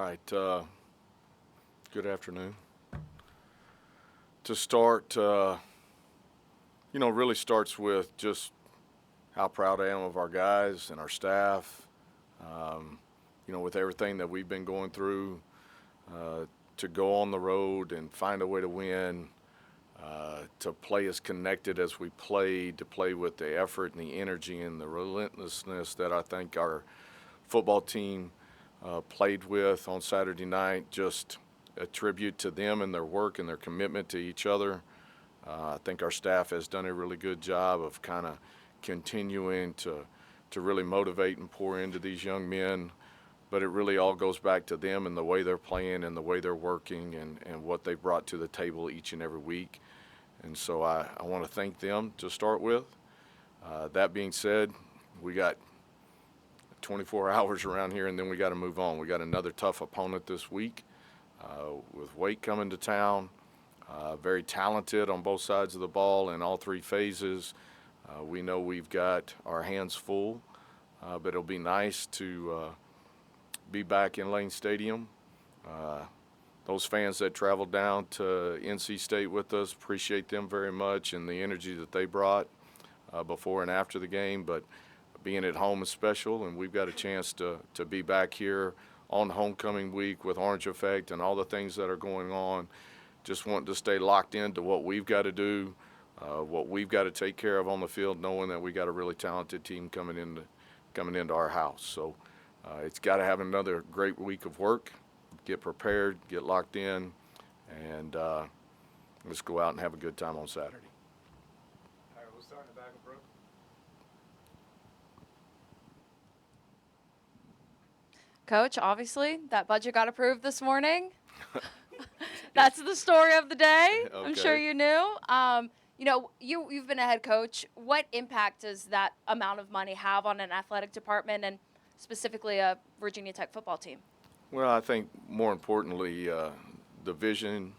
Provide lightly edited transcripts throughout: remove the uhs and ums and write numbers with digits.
right. Good afternoon. To start, really starts with just how proud I am of our guys and our staff. With everything that we've been going through, to go on the road and find a way to win, to play as connected as we played, to play with the effort and the energy and the relentlessness that I think our football team played with on Saturday night. Just a tribute to them and their work and their commitment to each other. I think our staff has done a really good job of kind of continuing to really motivate and pour into these young men. But it really all goes back to them and the way they're playing and the way they're working and what they brought to the table each and every week. And so I want to thank them to start with. That being said, we got 24 hours around here, and then we got to move on. We got another tough opponent this week with Wake coming to town. Very talented on both sides of the ball in all three phases. We know we've got our hands full, but it'll be nice to be back in Lane Stadium. Those fans that traveled down to NC State with us, appreciate them very much and the energy that they brought before and after the game. But being at home is special, and we've got a chance to be back here on homecoming week with Orange Effect and all the things that are going on. Just wanting to stay locked into what we've got to do, what we've got to take care of on the field, knowing that we got a really talented team coming into our house. So it's got to have another great week of work, get prepared, get locked in, and let's go out and have a good time on Saturday. All right, we'll start in the back with Brooke. Coach, obviously, that budget got approved this morning. That's the story of the day. Okay. I'm sure you knew. You've been a head coach. What impact does that amount of money have on an athletic department and specifically a Virginia Tech football team? Well, I think more importantly, the vision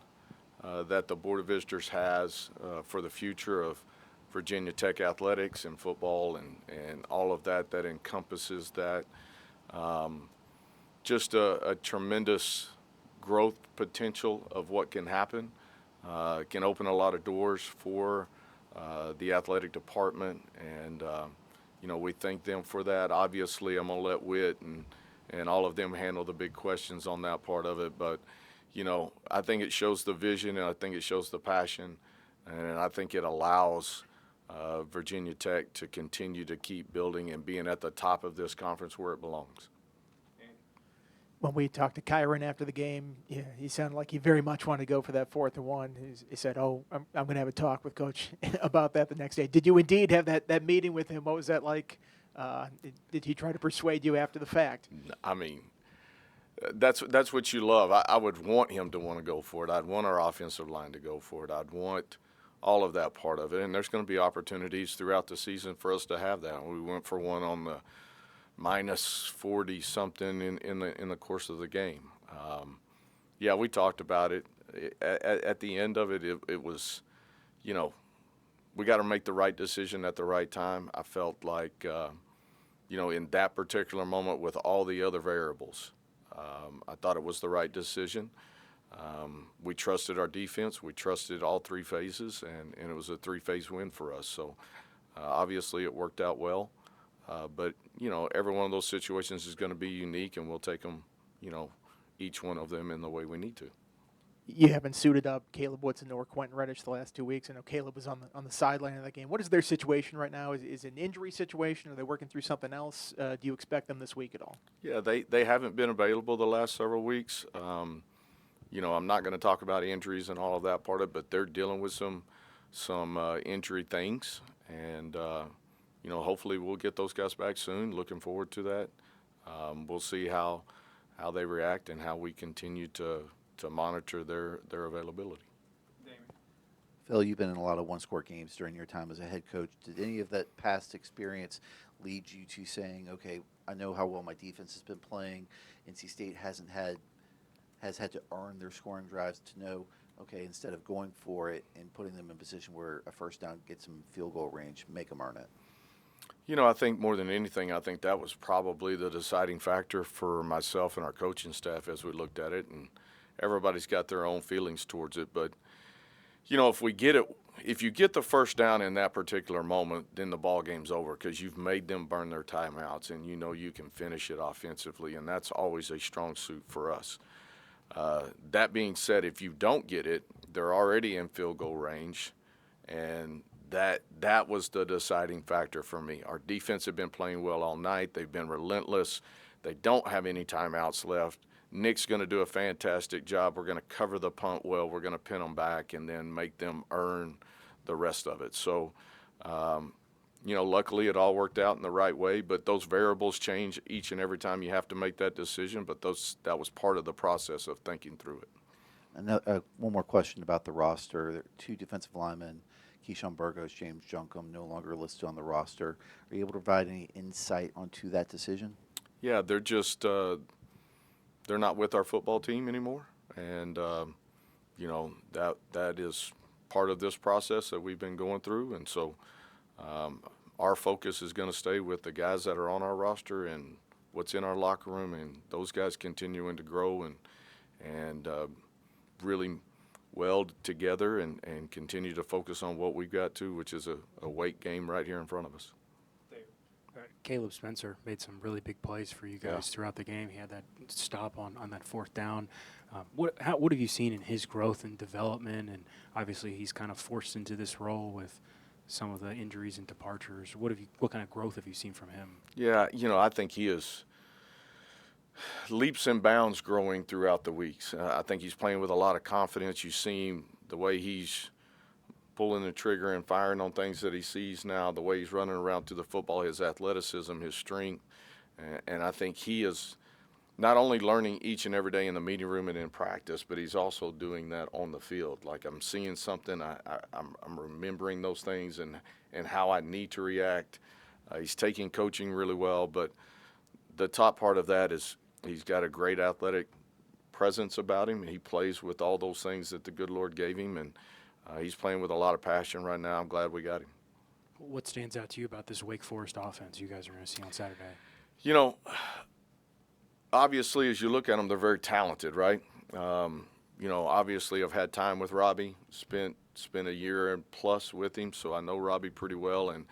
that the Board of Visitors has for the future of Virginia Tech athletics and football and all of that encompasses that. Just a tremendous growth potential of what can happen. It can open a lot of doors for the athletic department, and we thank them for that. Obviously, I'm going to let Whit and all of them handle the big questions on that part of it, but I think it shows the vision, and I think it shows the passion, and I think it allows Virginia Tech to continue to keep building and being at the top of this conference where it belongs. When we talked to Kyron after the game, he sounded like he very much wanted to go for that 4th and 1. He said, I'm going to have a talk with Coach about that the next day. Did you indeed have that meeting with him? What was that like? Did he try to persuade you after the fact? I mean, that's what you love. I would want him to want to go for it. I'd want our offensive line to go for it. I'd want all of that part of it. And there's going to be opportunities throughout the season for us to have that. We went for one on the minus 40 something in the course of the game. We talked about it. At the end of it, it was, we got to make the right decision at the right time. I felt like, in that particular moment with all the other variables, I thought it was the right decision. We trusted our defense. We trusted all three phases, and it was a 3-phase win for us. So obviously it worked out well. But every one of those situations is going to be unique, and we'll take them, each one of them in the way we need to. You haven't suited up Caleb Woodson or Quentin Reddish the last 2 weeks. I know Caleb was on the sideline of that game. What is their situation right now? Is it an injury situation? Are they working through something else? Do you expect them this week at all? Yeah, they haven't been available the last several weeks. I'm not going to talk about injuries and all of that part of it, but they're dealing with some injury things, and hopefully we'll get those guys back soon. Looking forward to that. We'll see how they react and how we continue to monitor their availability. Damon. Phil, you've been in a lot of one-score games during your time as a head coach. Did any of that past experience lead you to saying, okay, I know how well my defense has been playing. NC State has had to earn their scoring drives to know, okay, instead of going for it and putting them in a position where a first down gets them field goal range, make them earn it? I think more than anything, I think that was probably the deciding factor for myself and our coaching staff as we looked at it. And everybody's got their own feelings towards it. But, if you get the first down in that particular moment, then the ball game's over because you've made them burn their timeouts and you can finish it offensively. And that's always a strong suit for us. That being said, if you don't get it, they're already in field goal range. And that was the deciding factor for me. Our defense had been playing well all night. They've been relentless. They don't have any timeouts left. Nick's going to do a fantastic job. We're going to cover the punt well. We're going to pin them back and then make them earn the rest of it. So, luckily it all worked out in the right way, but those variables change each and every time you have to make that decision, but that was part of the process of thinking through it. And one more question about the roster. There are 2 defensive linemen, Keyshawn Burgos, James Junkum, no longer listed on the roster. Are you able to provide any insight onto that decision? Yeah, they're just they're not with our football team anymore, and that is part of this process that we've been going through, and so our focus is going to stay with the guys that are on our roster and what's in our locker room, and those guys continuing to grow and really weld together and continue to focus on what we've got to, which is a weight game right here in front of us. Caleb Spencer made some really big plays for you guys throughout the game. He had that stop on that 4th down. What have you seen in his growth and development? And obviously he's kind of forced into this role with some of the injuries and departures. What kind of growth have you seen from him? Yeah, I think he is leaps and bounds growing throughout the weeks. I think he's playing with a lot of confidence. You see him, the way he's pulling the trigger and firing on things that he sees now, the way he's running around to the football, his athleticism, his strength. And I think he is not only learning each and every day in the meeting room and in practice, but he's also doing that on the field. Like I'm seeing something, I'm remembering those things and how I need to react. He's taking coaching really well, but the top part of that is he's got a great athletic presence about him. He plays with all those things that the good Lord gave him, and he's playing with a lot of passion right now. I'm glad we got him. What stands out to you about this Wake Forest offense you guys are going to see on Saturday? Obviously, as you look at them, they're very talented, right? Obviously, I've had time with Robbie, spent a year and plus with him, so I know Robbie pretty well and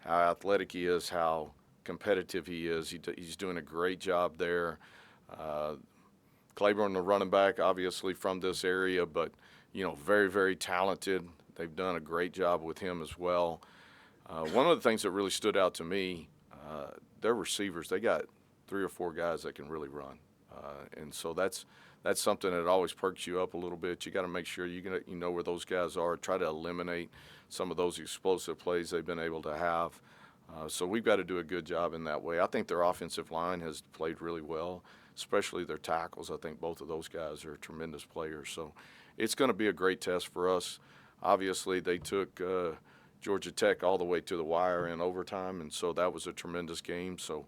how athletic he is, how competitive he is. He's doing a great job there. Claiborne, the running back, obviously from this area, but very, very talented. They've done a great job with him as well. One of the things that really stood out to me, their receivers, they got 3 or 4 guys that can really run. And so that's something that always perks you up a little bit. You got to make sure you know where those guys are, try to eliminate some of those explosive plays they've been able to have. So we've got to do a good job in that way. I think their offensive line has played really well, especially their tackles. I think both of those guys are tremendous players. So it's going to be a great test for us. Obviously, they took Georgia Tech all the way to the wire in overtime, and so that was a tremendous game. So,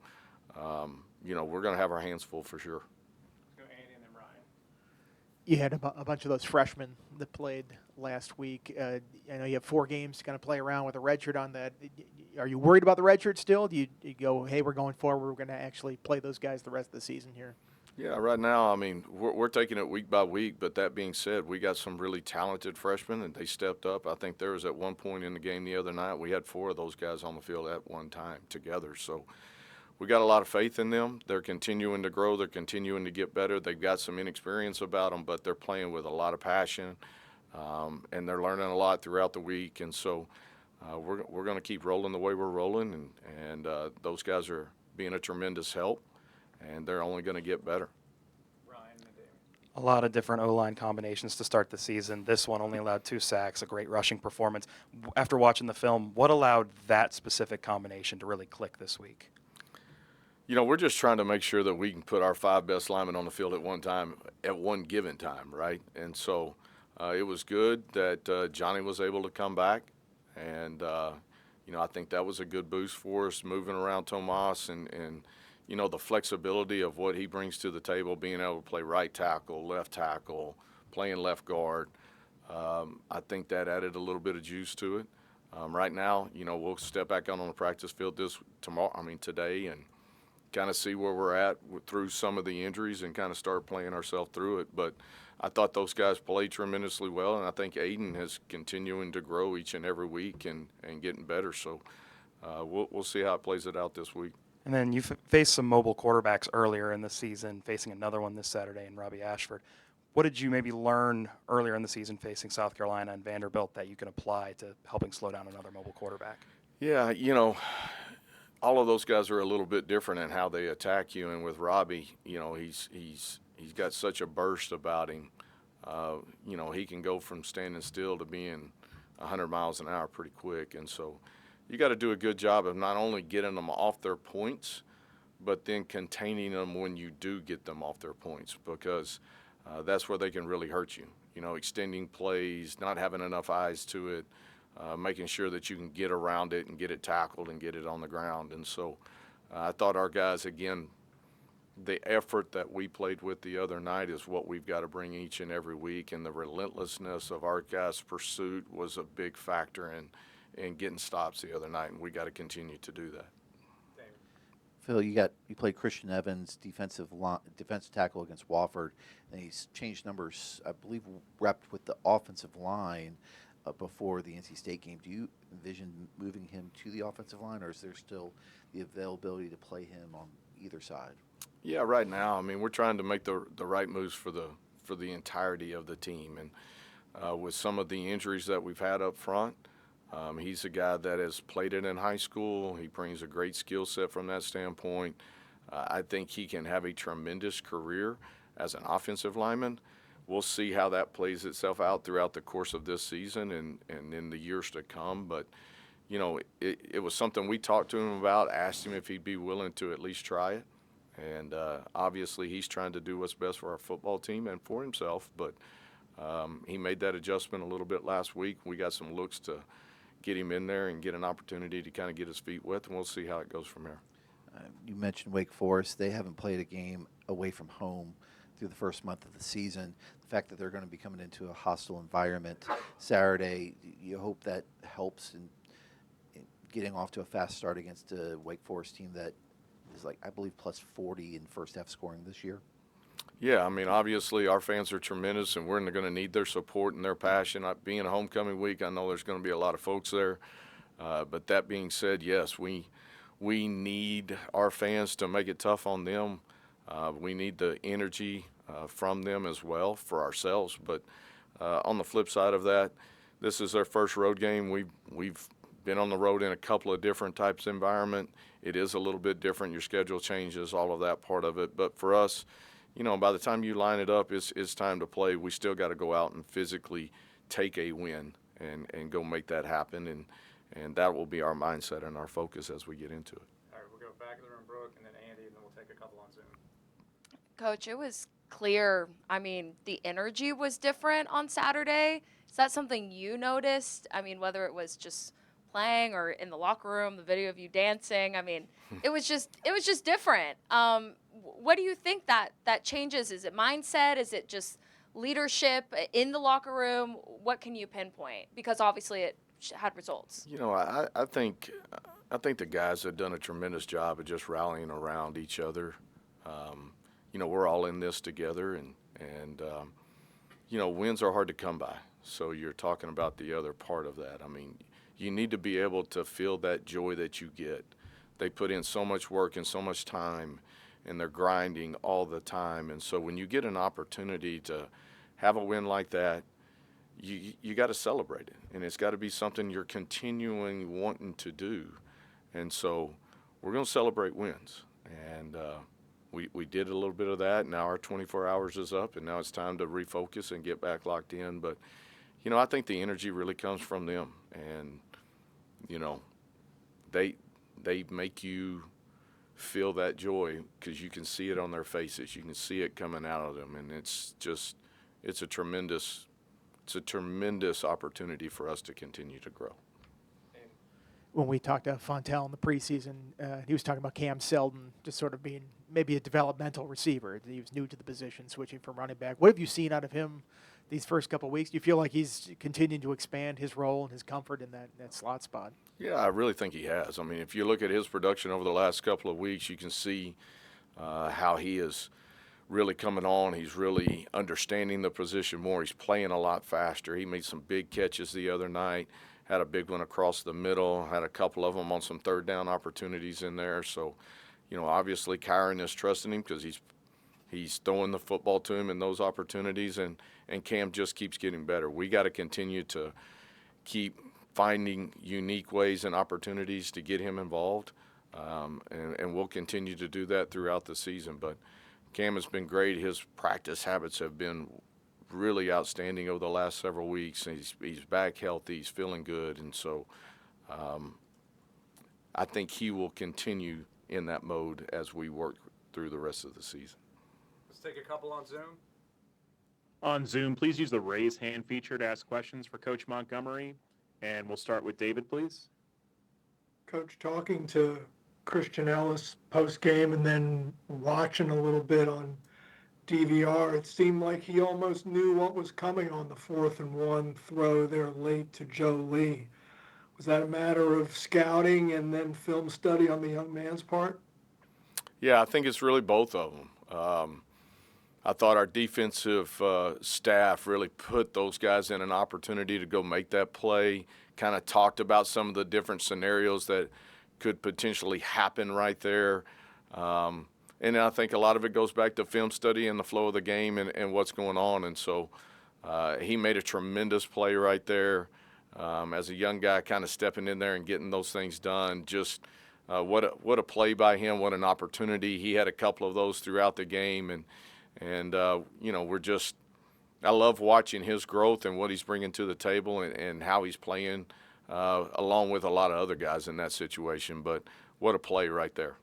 we're going to have our hands full for sure. Let's go Andy and then Ryan. You had a bunch of those freshmen that played last week. I know you have 4 games to kind of play around with a redshirt on that. Are you worried about the redshirt still? Do you go, hey, we're going forward, we're going to actually play those guys the rest of the season here? Yeah, right now, we're taking it week by week, but that being said, we got some really talented freshmen, and they stepped up. I think there was at one point in the game the other night, we had 4 of those guys on the field at one time together. So we got a lot of faith in them. They're continuing to grow. They're continuing to get better. They've got some inexperience about them, but they're playing with a lot of passion, and they're learning a lot throughout the week. And so we're going to keep rolling the way we're rolling, and those guys are being a tremendous help, and they're only going to get better. Ryan and then Damon. A lot of different O-line combinations to start the season. This one only allowed 2 sacks, a great rushing performance. After watching the film, what allowed that specific combination to really click this week? We're just trying to make sure that we can put our 5 best linemen on the field at one time, at one given time, right? And so it was good that Johnny was able to come back, and I think that was a good boost for us, moving around Tomas and the flexibility of what he brings to the table, being able to play right tackle, left tackle, playing left guard. I think that added a little bit of juice to it. Right now, we'll step back out on the practice field today, and kind of see where we're at through some of the injuries and kind of start playing ourselves through it. But I thought those guys played tremendously well, and I think Aiden is continuing to grow each and every week and getting better. So we'll see how it plays it out this week. And then you faced some mobile quarterbacks earlier in the season, facing another one this Saturday in Robbie Ashford. What did you maybe learn earlier in the season facing South Carolina and Vanderbilt that you can apply to helping slow down another mobile quarterback? Yeah, all of those guys are a little bit different in how they attack you. And with Robbie, he's got such a burst about him. He can go from standing still to being 100 miles an hour pretty quick. And so you got to do a good job of not only getting them off their points, but then containing them when you do get them off their points, because that's where they can really hurt you. Extending plays, not having enough eyes to it, making sure that you can get around it and get it tackled and get it on the ground. And so I thought our guys, again, the effort that we played with the other night is what we've got to bring each and every week, and the relentlessness of our guys' pursuit was a big factor in getting stops the other night, and we got to continue to do that. Phil, you played Christian Evans, defensive tackle against Wofford, and he's changed numbers, I believe, repped with the offensive line before the NC State game. Do you envision moving him to the offensive line, or is there still the availability to play him on either side? Yeah, right now, we're trying to make the right moves for the entirety of the team, and with some of the injuries that we've had up front, he's a guy that has played it in high school. He brings a great skill set from that standpoint. I think he can have a tremendous career as an offensive lineman. We'll see how that plays itself out throughout the course of this season and in the years to come. But, it was something we talked to him about, asked him if he'd be willing to at least try it. And obviously he's trying to do what's best for our football team and for himself. But he made that adjustment a little bit last week. We got some looks to get him in there and get an opportunity to kind of get his feet wet, and we'll see how it goes from there. You mentioned Wake Forest. They haven't played a game away from home through the first month of the season. The fact that they're going to be coming into a hostile environment Saturday, you hope that helps in getting off to a fast start against a Wake Forest team that is, I believe, plus 40 in first half scoring this year. Yeah, obviously our fans are tremendous, and we're going to need their support and their passion. Being a homecoming week, I know there's going to be a lot of folks there. But that being said, yes, we need our fans to make it tough on them. We need the energy from them as well for ourselves. But on the flip side of that, this is their first road game. We've been on the road in a couple of different types of environment. It is a little bit different. Your schedule changes, all of that part of it. But for us, by the time you line it up, it's time to play. We still got to go out and physically take a win and go make that happen. And that will be our mindset and our focus as we get into it. All right, we'll go back of the room, Brooke, and then Andy, and then we'll take a couple on Zoom. Coach, it was clear. The energy was different on Saturday. Is that something you noticed? Whether it was just playing or in the locker room, the video of you dancing. It was just different. What do you think that changes? Is it mindset? Is it just leadership in the locker room? What can you pinpoint? Because obviously it had results. I think the guys have done a tremendous job of just rallying around each other. We're all in this together, and wins are hard to come by. So you're talking about the other part of that. You need to be able to feel that joy that you get. They put in so much work and so much time, and they're grinding all the time. And so when you get an opportunity to have a win like that, you got to celebrate it. And it's got to be something you're continuing wanting to do. And so we're going to celebrate wins. And we did a little bit of that. Now our 24 hours is up, and now it's time to refocus and get back locked in. But, I think the energy really comes from them. And, they make you feel that joy because you can see it on their faces. You can see it coming out of them, and it's a tremendous opportunity for us to continue to grow. When we talked to Fontel in the preseason, he was talking about Cam Seldon just sort of being maybe a developmental receiver. He was new to the position, switching from running back. What have you seen out of him these first couple of weeks? Do you feel like he's continuing to expand his role and his comfort in that slot spot? Yeah, I really think he has. I mean, if you look at his production over the last couple of weeks, you can see how he is really coming on. He's really understanding the position more. He's playing a lot faster. He made some big catches the other night, had a big one across the middle, had a couple of them on some third down opportunities in there. So, obviously Kyron is trusting him because he's throwing the football to him in those opportunities, and Cam just keeps getting better. We got to continue to keep finding unique ways and opportunities to get him involved, and we'll continue to do that throughout the season. But Cam has been great. His practice habits have been really outstanding over the last several weeks. He's back healthy. He's feeling good, and so I think he will continue in that mode as we work through the rest of the season. Let's take a couple on Zoom. On Zoom, please use the raise hand feature to ask questions for Coach Montgomery. And we'll start with David, please. Coach, talking to Christian Ellis post-game and then watching a little bit on DVR, it seemed like he almost knew what was coming on the 4th and 1 throw there late to Joe Lee. Was that a matter of scouting and then film study on the young man's part? Yeah, I think it's really both of them. I thought our defensive staff really put those guys in an opportunity to go make that play, kind of talked about some of the different scenarios that could potentially happen right there. And I think a lot of it goes back to film study and the flow of the game and what's going on. And so he made a tremendous play right there. As a young guy kind of stepping in there and getting those things done, just what a play by him, what an opportunity. He had a couple of those throughout the game, and I love watching his growth and what he's bringing to the table and how he's playing along with a lot of other guys in that situation. But what a play right there.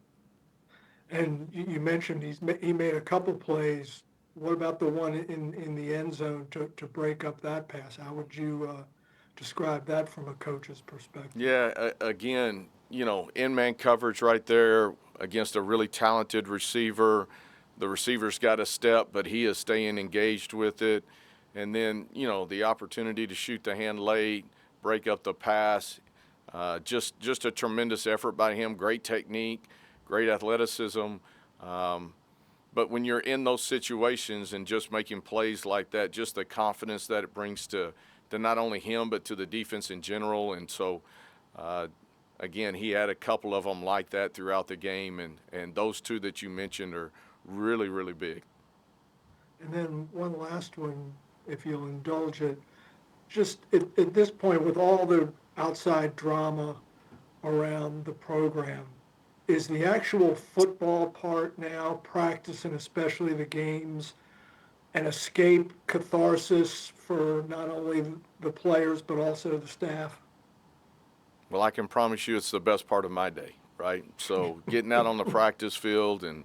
And you mentioned he made a couple plays. What about the one in the end zone to break up that pass? How would you describe that from a coach's perspective? Yeah, again, in-man coverage right there against a really talented receiver. The receiver's got a step, but he is staying engaged with it. And then, the opportunity to shoot the hand late, break up the pass, just a tremendous effort by him. Great technique, great athleticism. But when you're in those situations and just making plays like that, just the confidence that it brings to not only him but to the defense in general. And so, again, he had a couple of them like that throughout the game, and those two that you mentioned are really, really big. And then one last one, if you'll indulge it. Just at this point, with all the outside drama around the program, is the actual football part now, practice and especially the games, an escape, catharsis for not only the players but also the staff? Well, I can promise you it's the best part of my day, right? So getting out on the practice field and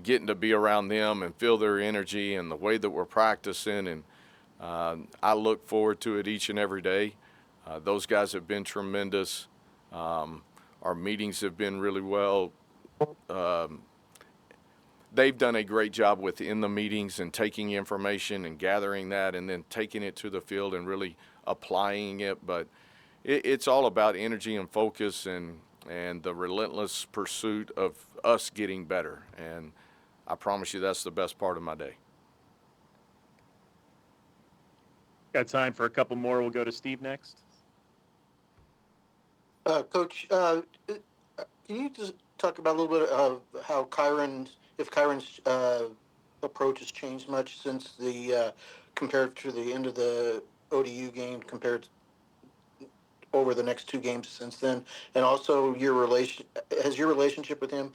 getting to be around them and feel their energy and the way that we're practicing, and I look forward to it each and every day. Those guys have been tremendous. Our meetings have been really well. They've done a great job within the meetings and taking information and gathering that and then taking it to the field and really applying it. But it's all about energy and focus and the relentless pursuit of us getting better. And I promise you that's the best part of my day. Got time for a couple more. We'll go to Steve next. Coach, can you just talk about a little bit of how Kyron's approach has changed much since compared to the end of the ODU game, compared over the next two games since then, and also your relationship with him?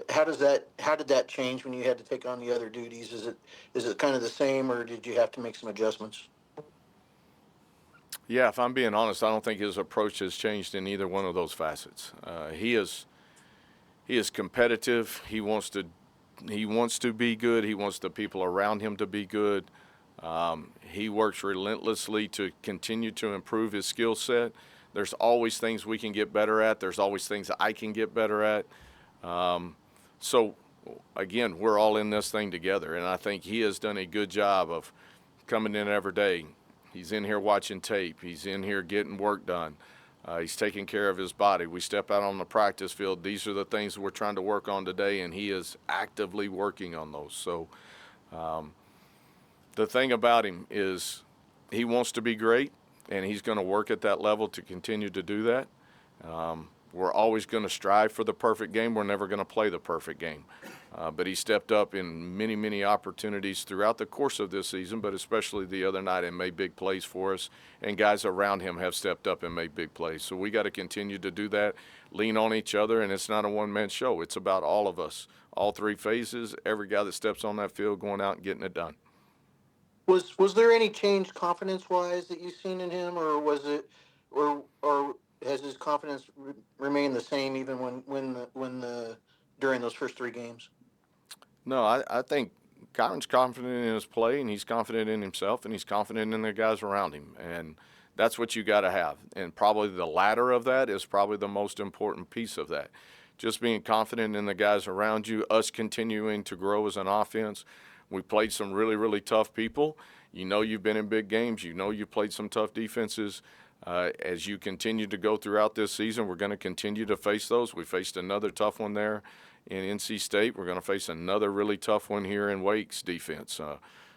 How did that change when you had to take on the other duties? Is it kind of the same, or did you have to make some adjustments? Yeah, if I'm being honest, I don't think his approach has changed in either one of those facets. He is competitive. He wants to be good. He wants the people around him to be good. He works relentlessly to continue to improve his skill set. There's always things we can get better at. There's always things I can get better at. So, again, we're all in this thing together, and I think he has done a good job of coming in every day. He's in here watching tape. He's in here getting work done. He's taking care of his body. We step out on the practice field. These are the things that we're trying to work on today, and he is actively working on those. So the thing about him is he wants to be great, and he's going to work at that level to continue to do that. We're always going to strive for the perfect game. We're never going to play the perfect game. But he stepped up in many, many opportunities throughout the course of this season, but especially the other night, and made big plays for us. And guys around him have stepped up and made big plays. So we got to continue to do that, lean on each other, and it's not a one-man show. It's about all of us, all three phases, every guy that steps on that field going out and getting it done. Was there any change confidence-wise that you've seen in him, or was it, or has his confidence remained the same even when during those first 3 games? No, I think Kyron's confident in his play, and he's confident in himself, and he's confident in the guys around him. And that's what you got to have. And probably the latter of that is probably the most important piece of that. Just being confident in the guys around you, us continuing to grow as an offense. We played some really, really tough people. You know you've been in big games. You know you played some tough defenses. As you continue to go throughout this season, we're going to continue to face those. We faced another tough one there in NC State. We're going to face another really tough one here in Wake's defense.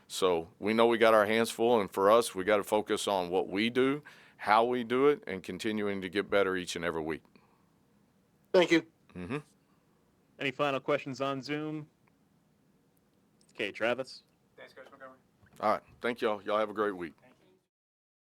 So we know we got our hands full, and for us, we got to focus on what we do, how we do it, and continuing to get better each and every week. Thank you. Mm-hmm. Any final questions on Zoom? Okay, Travis. Thanks, Coach Montgomery. All right. Thank y'all. Y'all have a great week.